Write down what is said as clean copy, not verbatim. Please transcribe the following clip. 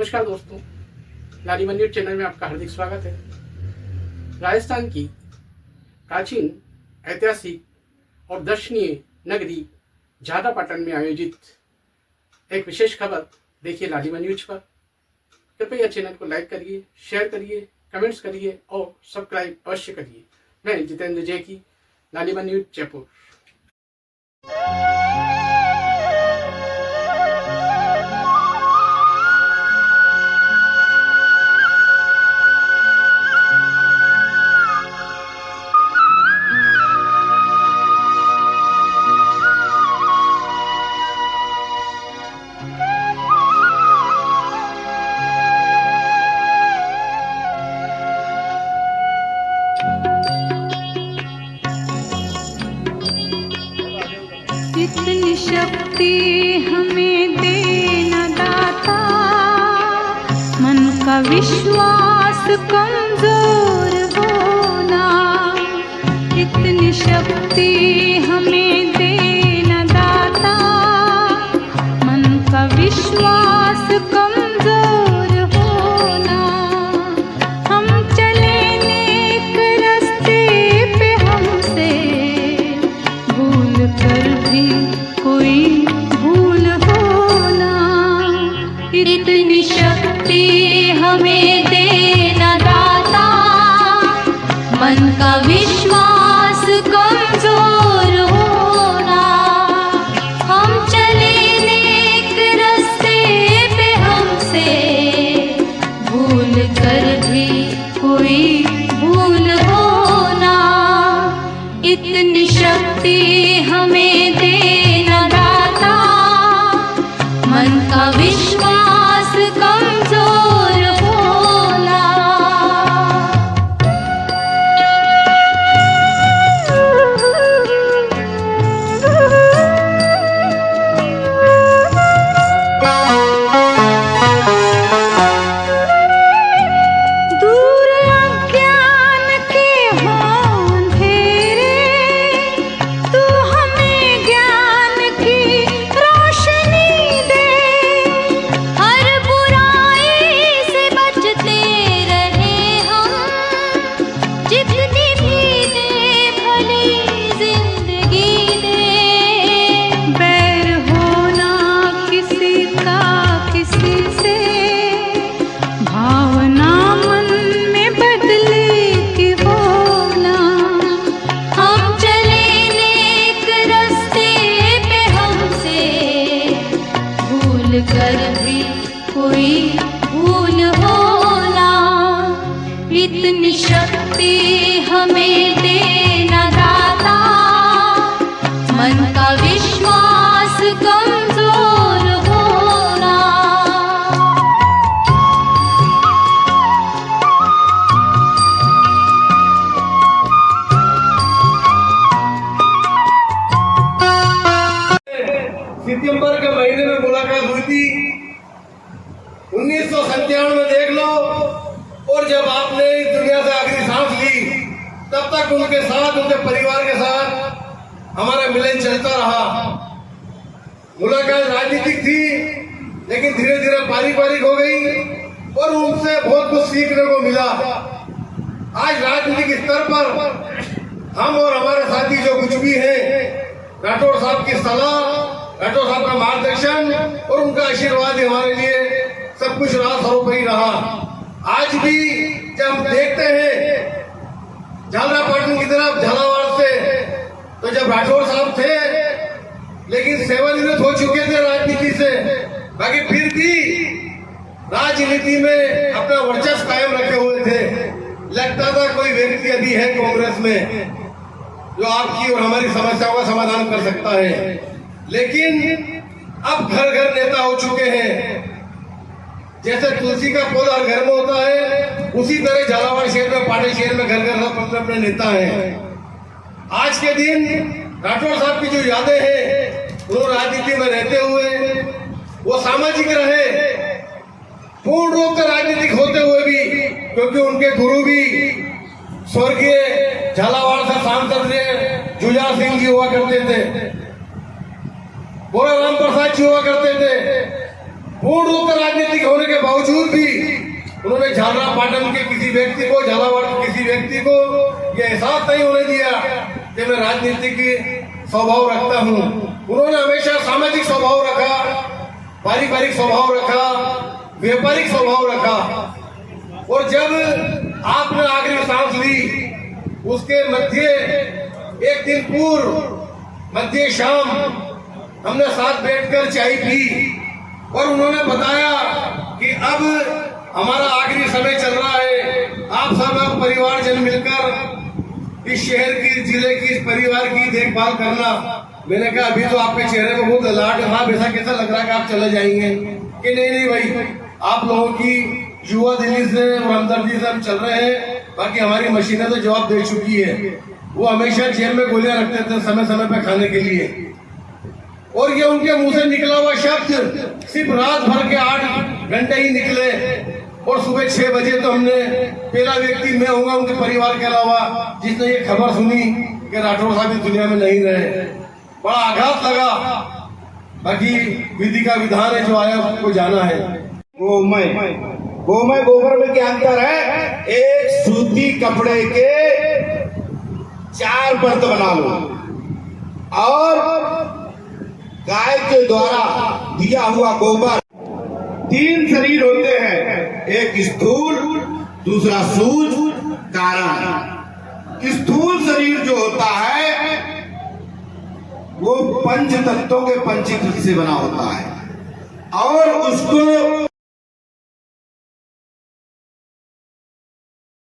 नमस्कार दोस्तों, लालीबन news channel में आपका हार्दिक स्वागत है। राजस्थान की प्राचीन, ऐतिहासिक और दर्शनीय नगरी झालरापाटन में आयोजित एक विशेष खबर देखिए लालीबन न्यूज पर। कृपया चैनल को लाइक करिए, शेयर करिए, कमेंट्स करिए और सब्सक्राइब अवश्य करिए। मैं जितेंद्र जैकी, लालीबन न्यूज जयपुर। इतनी शक्ति हमें देना दाता, मन का विश्वास कमजोर होना। इतनी शक्ति हमें देना दाता, मन का विश्वास कमजोर होना। हम चले नेक रास्ते पे, हमसे भूल कर भी कोई भूल होना। इतनी शक्ति हमें देना दाता, मन का विश्वास कमजोर होना। हम चले नेक रास्ते पे, हमसे भूल कर भी कोई भूल होना। इतनी शक्ति हमें देना दाता, मन का विश्वास कमजोर होना। दूर अज्ञान के हों अंधेरे, तू हमें ज्ञान की रोशनी दे। हर बुराई से बचते रहे हम, जितनी भी दे भली जिंदगी दे। बैर होना किसी का किसी से, भावना मन में बदले की होना। हम चले नेक रास्ते पे, हमसे भूल कर भी कोई भूल होना। इतनी शक्ति हमें देना दाता, मन का विश्वास कमजोर होना। सितंबर के महीने में मुलाकात हुई थी। 1997 में देख लो, और जब आपने इस दुनिया से आखिरी सांस ली, तब तक उनके साथ, उनके परिवार के साथ हमारा मिलन चलता रहा। मुलाकात राजनीतिक थी, लेकिन धीरे धीरे पारिवारिक हो गई और उनसे बहुत कुछ सीखने को मिला। आज राजनीतिक स्तर पर हम और हमारे साथी जो कुछ भी हैं, राठौड़ साहब की सलाह, राठौड़ साहब का मार्गदर्शन और उनका आशीर्वाद हमारे लिए सब कुछ रहा, सर्वोपरि रहा। आज भी जब हम देखते हैं झालरापाटन की तरफ, झालावाड़ से, तो जब राठौड़ साहब थे, लेकिन सेवानिवृत्त हो चुके थे राजनीति से, बाकी फिर भी राजनीति में अपना वर्चस्व कायम रखे हुए थे। लगता था कोई व्यक्ति अभी है कांग्रेस में जो आपकी और हमारी समस्याओं का समाधान कर सकता है, लेकिन अब घर घर नेता हो चुके हैं। जैसे तुलसी का पौधा हर घर में होता है, उसी तरह झालावाड़ शहर में, पाटन शहर में घर घर अपने अपने नेता हैं। आज के दिन राठौड़ साहब की जो यादें हैं, वो राजनीति में रहते हुए वो सामाजिक रहे, पूर्ण रूप से राजनीतिक होते हुए भी, क्योंकि उनके गुरु भी स्वर्गीय झालावाड़ से सांसद जुझार सिंह जी हुआ करते थे, बोरा राम प्रसाद जी हुआ करते थे, पूर्ण रूप से राजनीतिक होने के बावजूद भी उन्होंने झालरा पाटन के किसी व्यक्ति को, झालावाड़ के किसी व्यक्ति को ये एहसास नहीं होने दिया कि मैं राजनीतिक स्वभाव रखता हूँ। उन्होंने हमेशा सामाजिक स्वभाव रखा, पारिवारिक स्वभाव रखा, व्यापारिक स्वभाव रखा। और जब आपने आखिरी सांस ली, उसके मध्य एक दिन पूर्व मध्य शाम हमने साथ बैठकर चाय पी और उन्होंने बताया कि अब हमारा आखिरी समय चल रहा है, आप सब परिवारजन मिलकर इस शहर की, जिले की, इस परिवार की देखभाल करना। मैंने कहा अभी तो आपके चेहरे पे बहुत लाड है, ऐसा कैसा लग रहा है कि आप चले जाएंगे? कि नहीं भाई, आप लोगों की युवा दिल्ली से और हमदर्दी से हम चल रहे हैं, बाकी हमारी मशीनें तो जवाब दे चुकी है। वो हमेशा जेब में गोलियां रखते थे समय समय पे खाने के लिए, और ये उनके मुंह से निकला हुआ शब्द सिर्फ रात भर के 8 घंटे ही निकले, और सुबह 6 बजे तो हमने, पहला व्यक्ति मैं होऊंगा उनके परिवार के अलावा जिसने ये खबर सुनी कि राठौर साहब इस दुनिया में नहीं रहे। बड़ा आघात लगा। बाकी विधि का विधान है, जो आया उसको जाना है। गोमय गोबर में क्या अंतर है? एक सूती कपड़े के 4 परत बना लो, और गाय के द्वारा दिया हुआ गोबर। 3 शरीर होते हैं, एक स्थूल, दूसरा सूक्ष्म, कारण। स्थूल शरीर जो होता है वो पंच तत्वों के पंचीकृत से बना होता है, और उसको